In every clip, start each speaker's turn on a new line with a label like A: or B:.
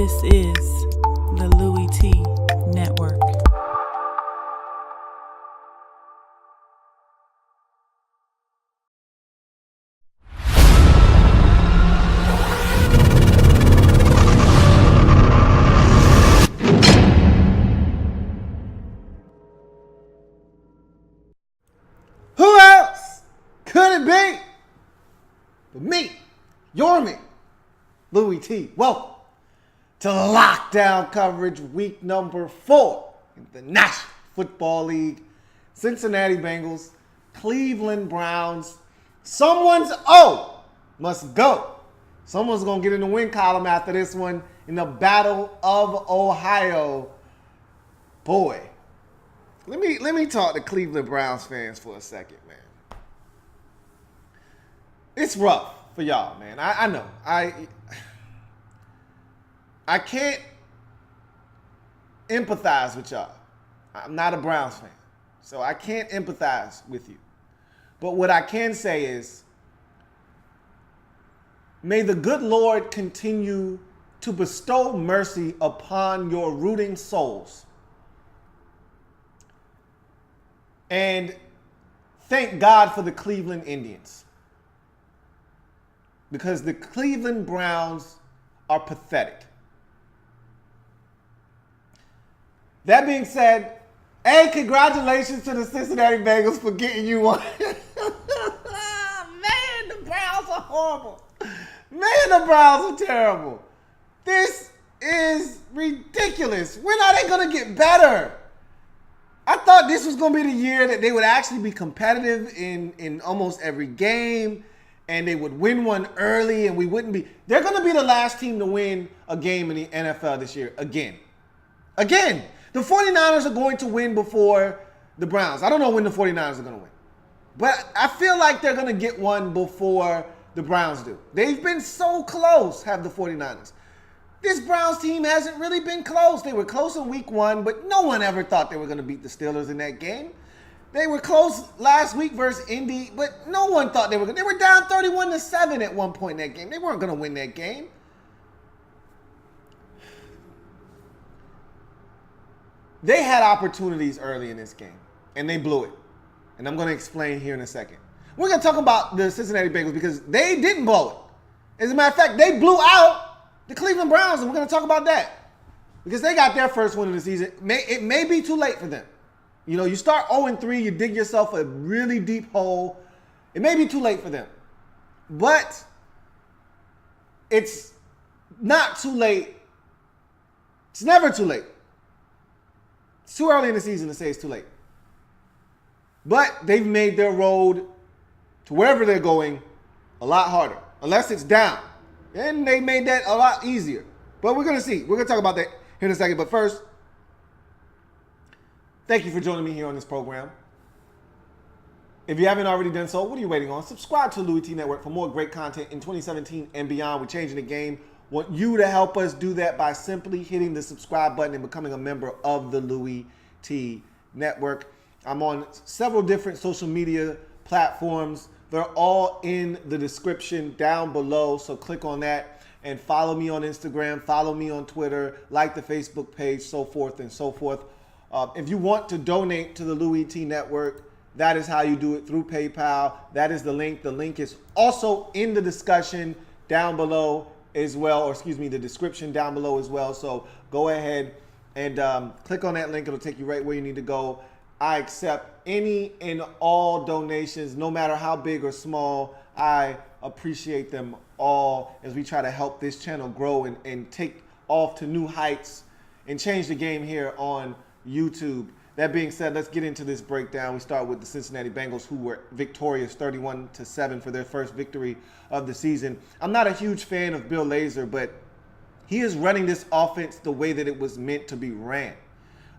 A: This is the Louie T Network.
B: Who else could it be but me, your man, Louie T? Welcome to lockdown coverage week number 4 in the National Football League. Cincinnati Bengals, Cleveland Browns. Someone's O must go. Someone's going to get in the win column after this one in the Battle of Ohio. Boy, let me talk to Cleveland Browns fans for a second, man. It's rough for y'all, man. I know. I can't empathize with y'all. I'm not a Browns fan, so I can't empathize with you. But what I can say is, may the good Lord continue to bestow mercy upon your rooting souls. And thank God for the Cleveland Indians. Because the Cleveland Browns are pathetic. That being said, hey, congratulations to the Cincinnati Bengals for getting you one. Man, the Browns are horrible. Man, the Browns are terrible. This is ridiculous. When are they going to get better? I thought this was going to be the year that they would actually be competitive in almost every game, and they would win one early, and we wouldn't be. They're going to be the last team to win a game in the NFL this year again. Again. The 49ers are going to win before the Browns. I don't know when the 49ers are going to win. But I feel like they're going to get one before the Browns do. They've been so close, have the 49ers. This Browns team hasn't really been close. They were close in week 1, but no one ever thought they were going to beat the Steelers in that game. They were close last week versus Indy, but no one thought they were going to. They were down 31-7 at one point in that game. They weren't going to win that game. They had opportunities early in this game, and they blew it. And I'm going to explain here in a second. We're going to talk about the Cincinnati Bengals because they didn't blow it. As a matter of fact, they blew out the Cleveland Browns, and we're going to talk about that. Because they got their first win of the season. It may be too late for them. You know, you start 0-3, you dig yourself a really deep hole. It may be too late for them. But it's not too late. It's never too late. It's too early in the season to say it's too late. But they've made their road to wherever they're going a lot harder. Unless it's down. And they made that a lot easier. But we're going to see. We're going to talk about that here in a second. But first, thank you for joining me here on this program. If you haven't already done so, what are you waiting on? Subscribe to the Louie T Network for more great content in 2017 and beyond. We're changing the game. Want you to help us do that by simply hitting the subscribe button and becoming a member of the Louie T Network. I'm on several different social media platforms. They're all in the description down below, so click on that and follow me on Instagram, follow me on Twitter, like the Facebook page, so forth and so forth. If you want to donate to the Louie T Network, that is how you do it, through PayPal. That is the link. The link is also in the discussion down below as well, or excuse me, the description down below as well. So go ahead and click on that link. It'll take you right where you need to go. I accept any and all donations, no matter how big or small. I appreciate them all as we try to help this channel grow and take off to new heights and change the game here on YouTube. That being said, let's get into this breakdown. We start with the Cincinnati Bengals, who were victorious 31-7 for their first victory of the season. I'm not a huge fan of Bill Lazor, but he is running this offense the way that it was meant to be ran.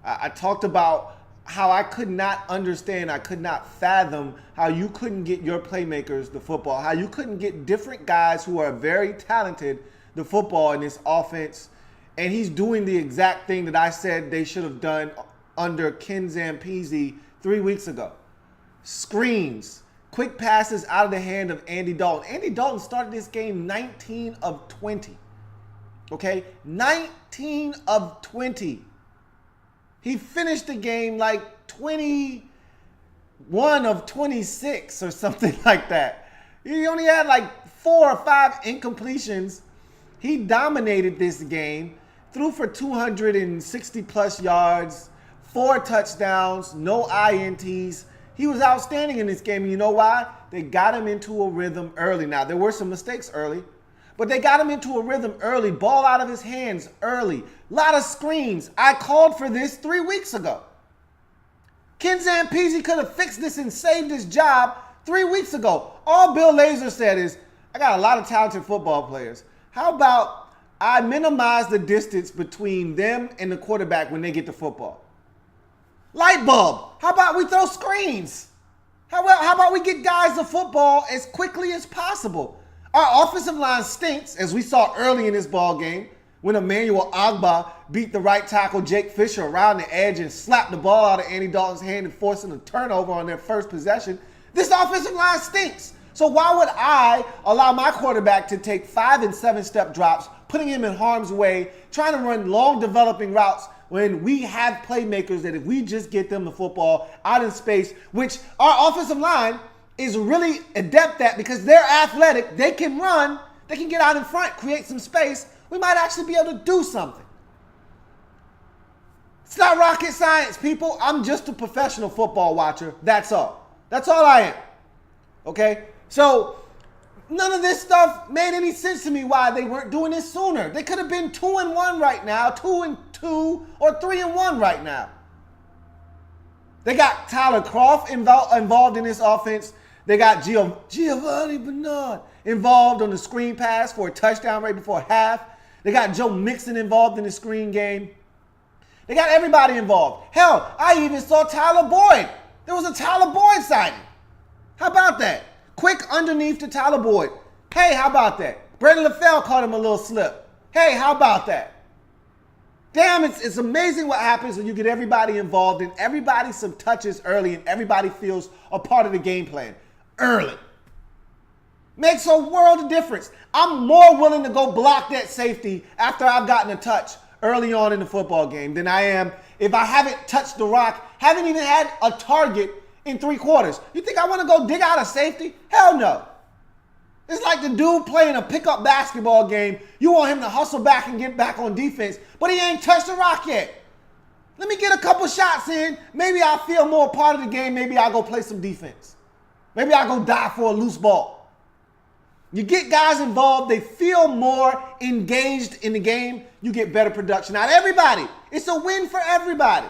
B: I talked about how I could not understand, I could not fathom how you couldn't get your playmakers the football, how you couldn't get different guys who are very talented the football in this offense. And he's doing the exact thing that I said they should have done under Ken Zampese 3 weeks ago. Screens, quick passes out of the hand of Andy Dalton. Andy Dalton started this game 19 of 20. Okay, 19 of 20. He finished the game like 21 of 26 or something like that. He only had like 4 or 5 incompletions. He dominated this game, threw for 260 plus yards, 4 touchdowns, no INTs. He was outstanding in this game. And you know why? They got him into a rhythm early. Now, there were some mistakes early, but they got him into a rhythm early. Ball out of his hands early. A lot of screens. I called for this 3 weeks ago. Ken Zampese could have fixed this and saved his job 3 weeks ago. All Bill Lazor said is, I got a lot of talented football players. How about I minimize the distance between them and the quarterback when they get the football? Light bulb. How about we throw screens? How about we get guys the football as quickly as possible? Our offensive line stinks, as we saw early in this ball game when Emmanuel Ogbah beat the right tackle Jake Fisher around the edge and slapped the ball out of Andy Dalton's hand and forcing a turnover on their first possession. This offensive line stinks. So why would I allow my quarterback to take 5 and 7 step drops, putting him in harm's way, trying to run long developing routes when we have playmakers that if we just get them the football out in space, which our offensive line is really adept at because they're athletic, they can run, they can get out in front, create some space, we might actually be able to do something. It's not rocket science, people. I'm just a professional football watcher. That's all. That's all I am. Okay? So none of this stuff made any sense to me why they weren't doing this sooner. They could have been 2-1 right now, 2-2, or 3-1 right now. They got Tyler Kroft involved in this offense. They got Giovanni Bernard involved on the screen pass for a touchdown right before half. They got Joe Mixon involved in the screen game. They got everybody involved. Hell, I even saw Tyler Boyd. There was a Tyler Boyd signing. How about that? Quick underneath to Tyler Boyd. Hey, how about that? Brandon LaFell caught him a little slip. Hey, how about that? Damn, it's amazing what happens when you get everybody involved and everybody some touches early and everybody feels a part of the game plan early. Makes a world of difference. I'm more willing to go block that safety after I've gotten a touch early on in the football game than I am if I haven't touched the rock, haven't even had a target in 3 quarters. You think I want to go dig out a safety? Hell no. It's like the dude playing a pickup basketball game. You want him to hustle back and get back on defense, but he ain't touched the rock yet. Let me get a couple shots in. Maybe I'll feel more a part of the game. Maybe I'll go play some defense. Maybe I'll go dive for a loose ball. You get guys involved, they feel more engaged in the game, you get better production out of everybody. It's a win for everybody.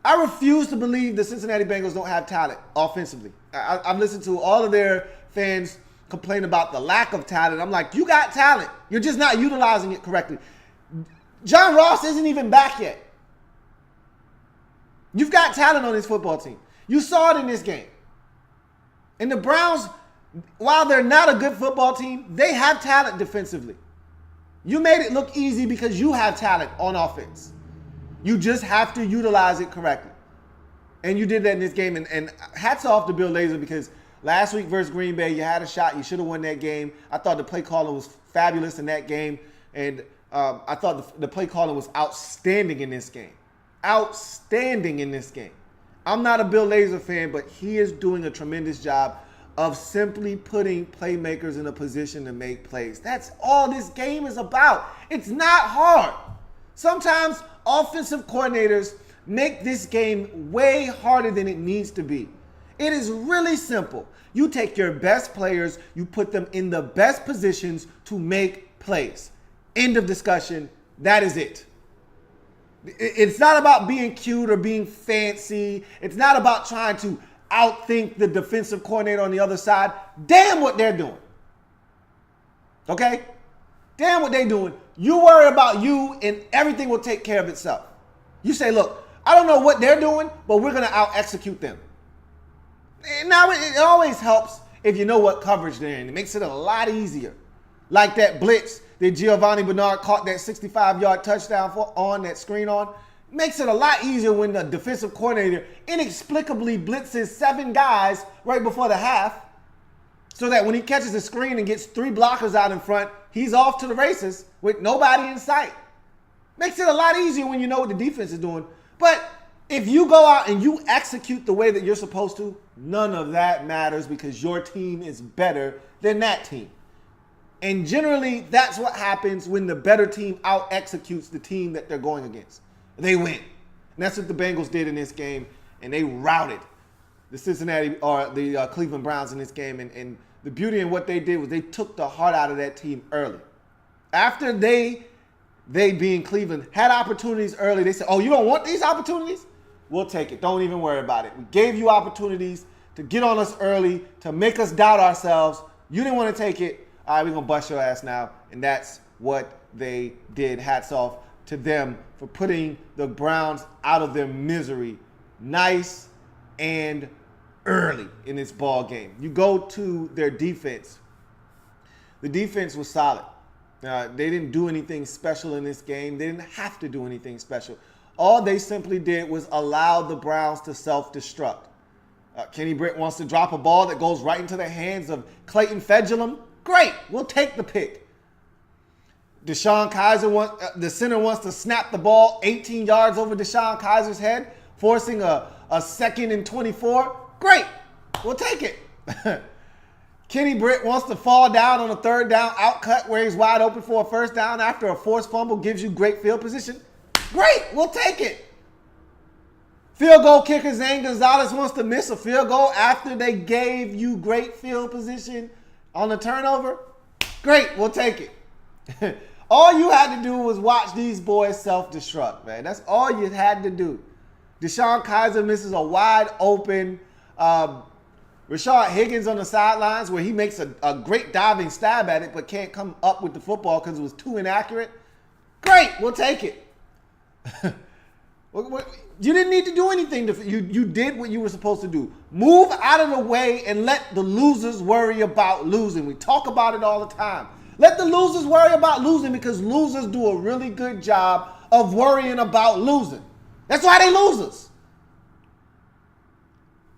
B: I refuse to believe the Cincinnati Bengals don't have talent offensively. I've listened to all of their fans complain about the lack of talent. I'm like, you got talent. You're just not utilizing it correctly. John Ross isn't even back yet. You've got talent on this football team. You saw it in this game. And the Browns, while they're not a good football team, they have talent defensively. You made it look easy because you have talent on offense. You just have to utilize it correctly. And you did that in this game. And hats off to Bill Lazor because last week versus Green Bay, you had a shot. You should have won that game. I thought the play calling was fabulous in that game. And I thought the play calling was outstanding in this game. Outstanding in this game. I'm not a Bill Lazor fan, but he is doing a tremendous job of simply putting playmakers in a position to make plays. That's all this game is about. It's not hard. Sometimes offensive coordinators make this game way harder than it needs to be. It is really simple. You take your best players, you put them in the best positions to make plays. End of discussion. That is it. It's not about being cute or being fancy. It's not about trying to outthink the defensive coordinator on the other side. Damn what they're doing. Okay? Damn what they're doing. You worry about you and everything will take care of itself. You say, look, I don't know what they're doing, but we're going to out-execute them. And now it always helps if you know what coverage they're in. It makes it a lot easier. Like that blitz that Giovanni Bernard caught that 65-yard touchdown on that screen on. Makes it a lot easier when the defensive coordinator inexplicably blitzes 7 guys right before the half. so that when he catches a screen and gets 3 blockers out in front, he's off to the races with nobody in sight. Makes it a lot easier when you know what the defense is doing. But if you go out and you execute the way that you're supposed to, none of that matters because your team is better than that team. And generally, that's what happens when the better team out-executes the team that they're going against. They win. And that's what the Bengals did in this game, and they routed the Cleveland Browns in this game. And the beauty in what they did was they took the heart out of that team early. After they being Cleveland, had opportunities early, they said, oh, you don't want these opportunities? We'll take it. Don't even worry about it. We gave you opportunities to get on us early, to make us doubt ourselves. You didn't want to take it. All right, we're going to bust your ass now. And that's what they did. Hats off to them for putting the Browns out of their misery nice and early in this ball game. You go to their defense. The defense was solid. They didn't do anything special in this game. They didn't have to do anything special. All they simply did was allow the Browns to self-destruct. Kenny Britt wants to drop a ball that goes right into the hands of Clayton Fedulum. Great, we'll take the pick. Deshaun Kaiser, the center wants to snap the ball 18 yards over Deshaun Kaiser's head, forcing a 2nd and 24. Great, we'll take it. Kenny Britt wants to fall down on a 3rd down outcut where he's wide open for a 1st down after a forced fumble gives you great field position. Great, we'll take it. Field goal kicker Zane Gonzalez wants to miss a field goal after they gave you great field position on the turnover. Great, we'll take it. All you had to do was watch these boys self-destruct, man. That's all you had to do. Deshaun Kaiser misses a wide open Rashard Higgins on the sidelines where he makes a great diving stab at it but can't come up with the football because it was too inaccurate. Great, we'll take it. You didn't need to do anything. You did what you were supposed to do. Move out of the way and let the losers worry about losing. We talk about it all the time. Let the losers worry about losing because losers do a really good job of worrying about losing. That's why they losers.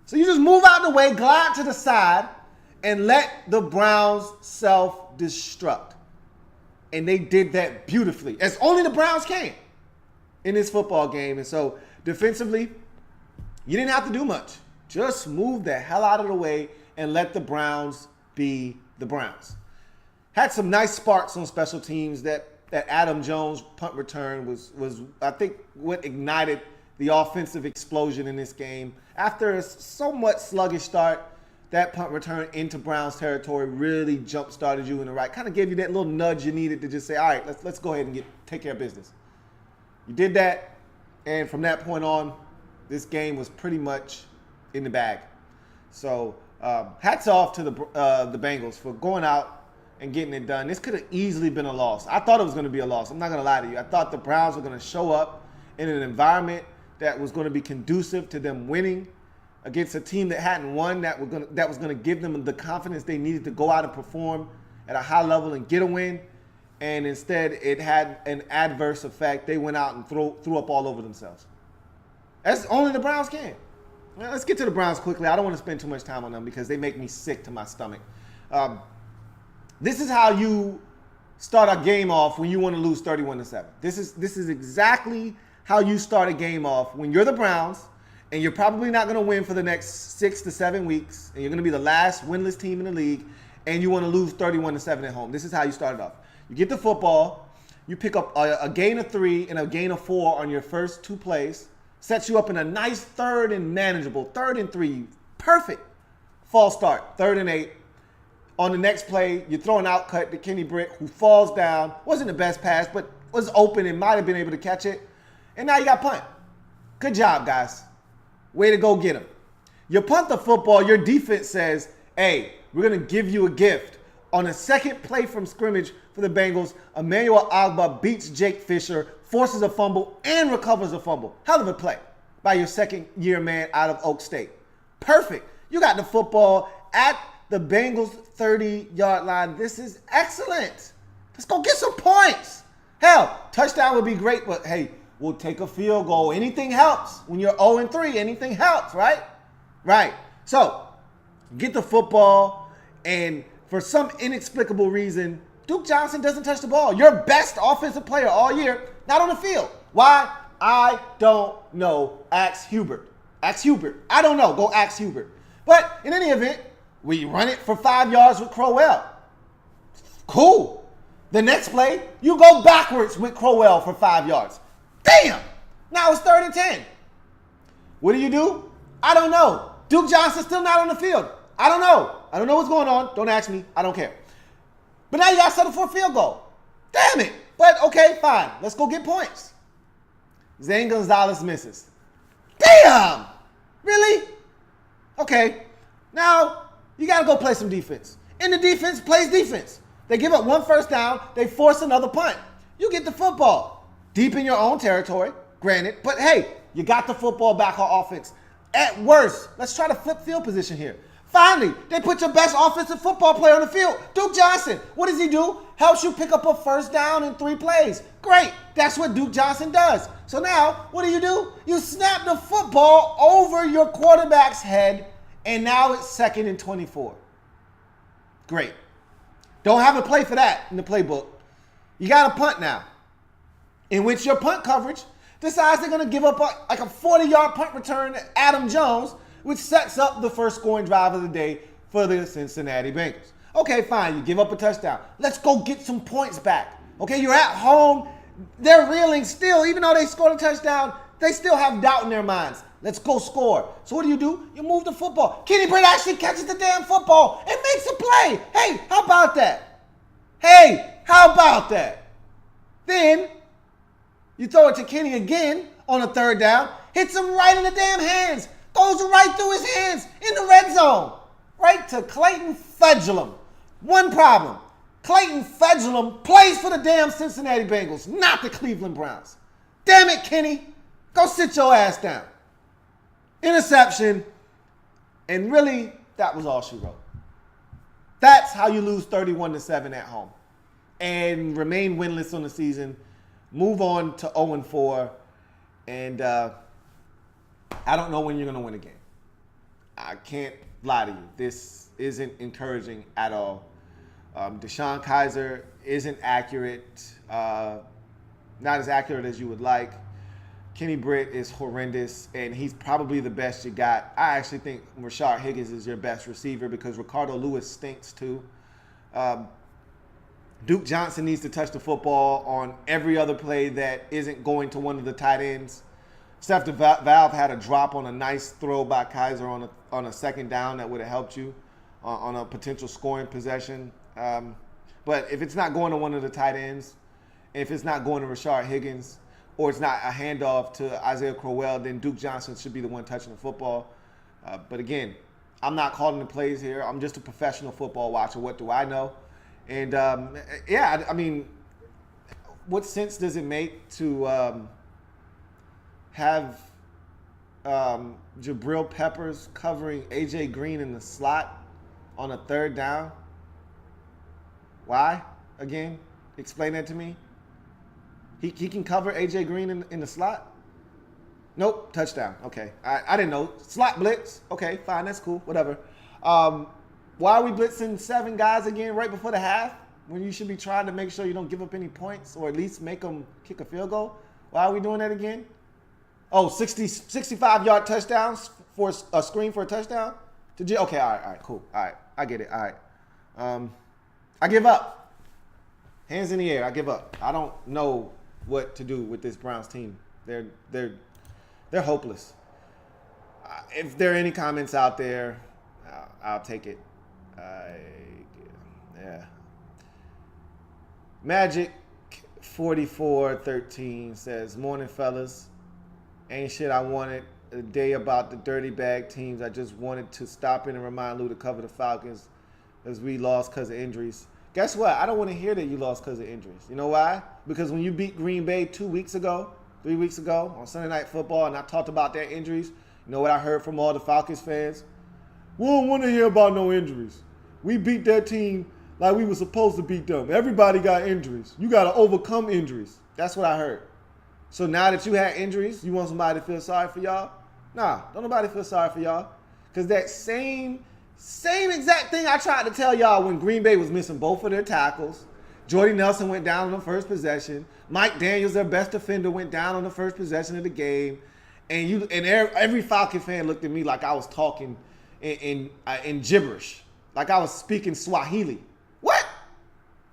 B: So you just move out of the way, glide to the side, and let the Browns self-destruct. And they did that beautifully, as only the Browns can in this football game. And so defensively, you didn't have to do much. Just move the hell out of the way and let the Browns be the Browns. Had some nice sparks on special teams. That Adam Jones punt return was I think what ignited the offensive explosion in this game. After a somewhat sluggish start, that punt return into Browns territory really jump-started you in the right. Kind of gave you that little nudge you needed to just say, all right, let's go ahead and take care of business. You did that, and from that point on, this game was pretty much in the bag. So hats off to the Bengals for going out and getting it done. This could have easily been a loss. I thought it was going to be a loss. I'm not going to lie to you. I thought the Browns were going to show up in an environment that was going to be conducive to them winning against a team that hadn't won, that was going to give them the confidence they needed to go out and perform at a high level and get a win. And instead, it had an adverse effect. They went out and threw up all over themselves. That's only the Browns can. Well, let's get to the Browns quickly. I don't want to spend too much time on them because they make me sick to my stomach. This is how you start a game off when you want to lose 31-7. This is exactly how you start a game off when you're the Browns and you're probably not going to win for the next 6 to 7 weeks and you're going to be the last winless team in the league and you want to lose 31-7 at home. This is how you start it off. You get the football, you pick up a gain of 3 and a gain of 4 on your first 2 plays, sets you up in a nice 3rd and manageable, 3rd and 3, perfect false start, 3rd and 8. On the next play, you throw an outcut to Kenny Britt, who falls down. Wasn't the best pass, but was open and might have been able to catch it. And now you got punt. Good job, guys. Way to go get him. You punt the football, your defense says, hey, we're going to give you a gift. On a second play from scrimmage for the Bengals, Emmanuel Agba beats Jake Fisher, forces a fumble, and recovers a fumble. Hell of a play by your second-year man out of Oak State. Perfect. You got the football at the Bengals 30-yard line. This is excellent. Let's go get some points. Hell, touchdown would be great, but hey, we'll take a field goal. Anything helps. When you're 0-3, anything helps, right? Right. So, get the football And for some inexplicable reason, Duke Johnson doesn't touch the ball. Your best offensive player all year, not on the field. Why? I don't know. Ask Hubert. Ask Hubert. I don't know. Go ask Hubert. But in any event, we run it for 5 yards with Crowell. Cool. The next play, you go backwards with Crowell for 5 yards. Damn! Now it's 3rd and 10. What do? I don't know. Duke Johnson's still not on the field. I don't know. I don't know what's going on. Don't ask me. I don't care. But now you got to settle for a field goal. Damn it. But okay, fine. Let's go get points. Zane Gonzalez misses. Damn! Really? Okay. Now you got to go play some defense. And the defense plays defense. They give up 1 first down. They force another punt. You get the football. Deep in your own territory, granted. But hey, you got the football back on offense. At worst, let's try to flip field position here. Finally, they put your best offensive football player on the field, Duke Johnson. What does he do? Helps you pick up a first down in 3 plays. Great. That's what Duke Johnson does. So now, what do? You snap the football over your quarterback's head, and now it's 2nd and 24. Great. Don't have a play for that in the playbook. You got a punt now, in which your punt coverage decides they're going to give up a 40-yard punt return to Adam Jones, which sets up the first scoring drive of the day for the Cincinnati Bengals. Okay, fine. You give up a touchdown. Let's go get some points back. Okay, you're at home. They're reeling still. Even though they scored a touchdown, they still have doubt in their minds. Let's go score. So what do? You move the football. Kenny Britt actually catches the damn football and makes a play. Hey, how about that? Then you throw it to Kenny again on a 3rd down. Hits him right in the damn hands. Goes right through his hands in the red zone. Right to Clayton Fedulum. One problem. Clayton Fedulum plays for the damn Cincinnati Bengals, not the Cleveland Browns. Damn it, Kenny. Go sit your ass down. Interception. And really, that was all she wrote. That's how you lose 31-7 at home. And remain winless on the season. Move on to 0-4. And I don't know when you're going to win a game. I can't lie to you. This isn't encouraging at all. Deshaun Kaiser isn't accurate. Not as accurate as you would like. Kenny Britt is horrendous, and he's probably the best you got. I actually think Rashard Higgins is your best receiver because Ricardo Lewis stinks too. Duke Johnson needs to touch the football on every other play that isn't going to one of the tight ends. Except Valve had a drop on a nice throw by Kaiser on a 2nd down that would have helped you on a potential scoring possession. But if it's not going to one of the tight ends, if it's not going to Rashard Higgins, or it's not a handoff to Isaiah Crowell, then Duke Johnson should be the one touching the football. But again, I'm not calling the plays here. I'm just a professional football watcher. What do I know? And I mean, what sense does it make to have Jabril Peppers covering A.J. Green in the slot on a 3rd down? Why? Again, explain that to me. He can cover A.J. Green in the slot? Nope, touchdown. Okay, I didn't know. Slot blitz. Okay, fine, that's cool, whatever. Why are we blitzing 7 guys again right before the half when you should be trying to make sure you don't give up any points or at least make them kick a field goal? Why are we doing that again? Oh, 65-yard touchdowns for a screen for a touchdown? Okay, all right, cool. All right, I get it. All right. I give up. Hands in the air, I give up. I don't know what to do with this Browns team. They're hopeless. If there are any comments out there, I'll take it. Yeah. Magic 4413 says, "Morning, fellas. Ain't shit I wanted a day about the dirty bag teams. I just wanted to stop in and remind Lou to cover the Falcons as we lost because of injuries." Guess what? I don't want to hear that you lost because of injuries. You know why? Because when you beat Green Bay 3 weeks ago on Sunday Night Football, and I talked about their injuries, you know what I heard from all the Falcons fans? We don't want to hear about no injuries. We beat that team like we were supposed to beat them. Everybody got injuries. You got to overcome injuries. That's what I heard. So now that you had injuries, you want somebody to feel sorry for y'all? Nah, don't nobody feel sorry for y'all. Because that same Same exact thing I tried to tell y'all when Green Bay was missing both of their tackles. Jordy Nelson went down on the first possession. Mike Daniels, their best defender, went down on the first possession of the game. And every Falcon fan looked at me like I was talking in gibberish, like I was speaking Swahili. What?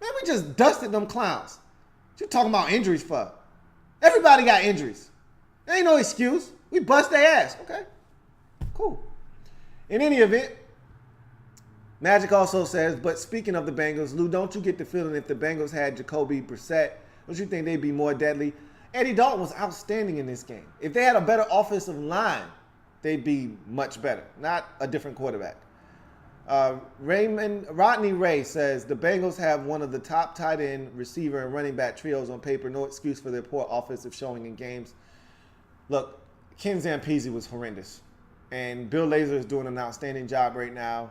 B: Man, we just dusted them clowns. What you talking about injuries for? Everybody got injuries. There ain't no excuse. We bust their ass. Okay, cool. In any event, Magic also says, but speaking of the Bengals, Lou, don't you get the feeling if the Bengals had Jacoby Brissett, don't you think they'd be more deadly? Eddie Dalton was outstanding in this game. If they had a better offensive line, they'd be much better, not a different quarterback. Rodney Ray says, the Bengals have one of the top tight end, receiver, and running back trios on paper. No excuse for their poor offensive showing in games. Look, Ken Zampese was horrendous. And Bill Lazor is doing an outstanding job right now.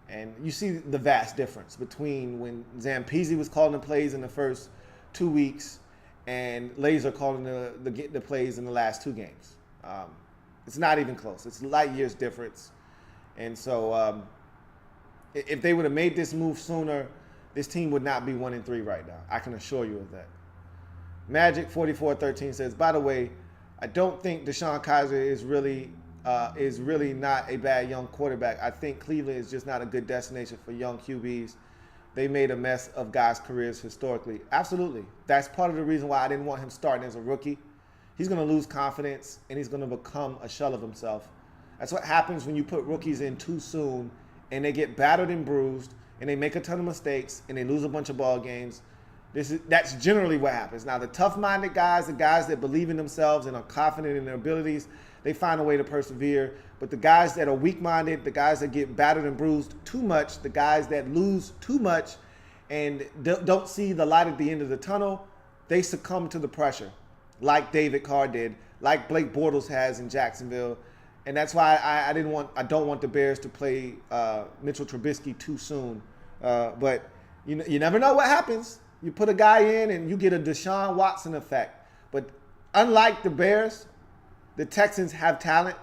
B: And you see the vast difference between when Zampese was calling the plays in the first 2 weeks and Lazor calling the plays in the last 2 games. It's not even close. It's light years difference. And so if they would have made this move sooner, this team would not be 1-3 right now. I can assure you of that. Magic 4413 says, by the way, I don't think Deshaun Kaiser is really not a bad young quarterback. I think Cleveland is just not a good destination for young QBs. They made a mess of guys' careers historically. Absolutely. That's part of the reason why I didn't want him starting as a rookie. He's going to lose confidence, and he's going to become a shell of himself. That's what happens when you put rookies in too soon, and they get battered and bruised, and they make a ton of mistakes, and they lose a bunch of ball games. That's generally what happens. Now, the tough-minded guys, the guys that believe in themselves and are confident in their abilities, they find a way to persevere. But the guys that are weak-minded, the guys that get battered and bruised too much, the guys that lose too much and don't see the light at the end of the tunnel, they succumb to the pressure, like David Carr did, like Blake Bortles has in Jacksonville. And that's why I don't want the Bears to play Mitchell Trubisky too soon. But you never know what happens. You put a guy in and you get a Deshaun Watson effect. But unlike the Bears, the Texans have talent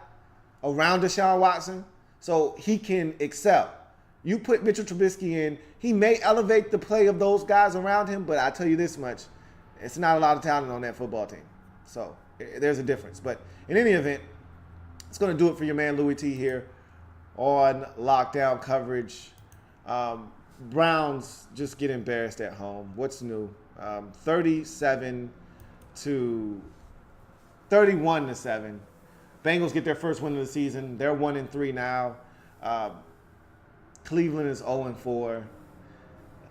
B: around Deshaun Watson, so he can excel. You put Mitchell Trubisky in, he may elevate the play of those guys around him, but I tell you this much, it's not a lot of talent on that football team. So there's a difference. But in any event, it's going to do it for your man Louie T here on Lockdown Coverage. Browns just get embarrassed at home. What's new? 31-7. Bengals get their first win of the season. They're 1-3 now. Cleveland is 0-4.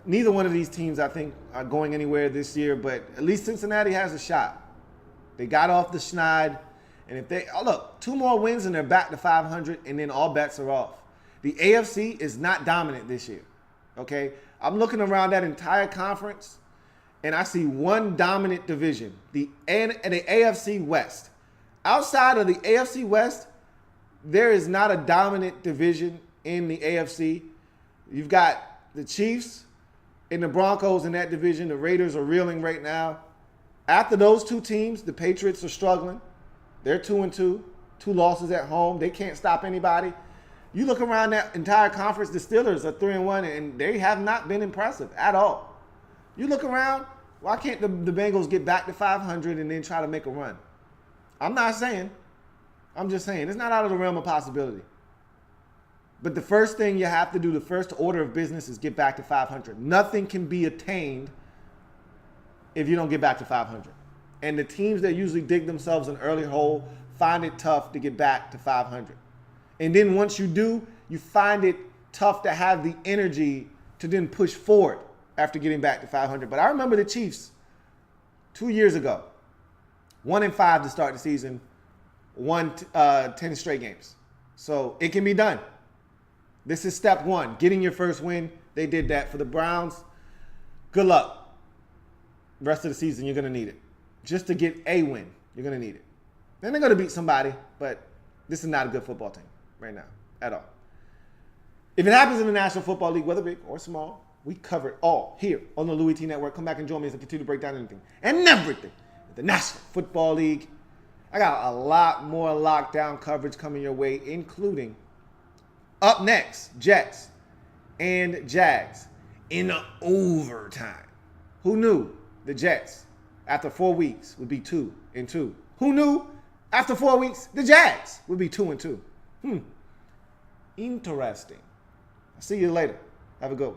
B: Neither one of these teams, I think, are going anywhere this year, but at least Cincinnati has a shot. They got off the schneid, and if they look, 2 more wins and they're back to 500, and then all bets are off. The AFC is not dominant this year. Okay, I'm looking around that entire conference, and I see one dominant division, the AFC West. Outside of the AFC West, there is not a dominant division in the AFC. You've got the Chiefs and the Broncos in that division. The Raiders are reeling right now. After those 2 teams, the Patriots are struggling. They're 2-2, 2 losses at home. They can't stop anybody. You look around that entire conference, the Steelers are 3-1, and they have not been impressive at all. You look around, why can't the Bengals get back to 500 and then try to make a run? I'm not saying. I'm just saying. It's not out of the realm of possibility. But the first thing you have to do, the first order of business is get back to 500. Nothing can be attained if you don't get back to 500. And the teams that usually dig themselves an early hole find it tough to get back to 500. And then once you do, you find it tough to have the energy to then push forward after getting back to 500. But I remember the Chiefs 2 years ago, 1-5 to start the season, won 10 straight games. So it can be done. This is step 1, getting your first win. They did that for the Browns. Good luck. Rest of the season, you're going to need it. Just to get a win, you're going to need it. Then they're going to beat somebody, but this is not a good football team right now at all. If it happens in the National Football League, whether big or small, we cover it all here on the Louie T Network. Come back and join me as I continue to break down anything and everything at the National Football League. I got a lot more lockdown coverage coming your way, including Up next, Jets and Jags in overtime. Who knew the Jets after 4 weeks would be 2-2? Who knew after 4 weeks the Jags would be 2-2? Interesting. I'll see you later. Have a good one.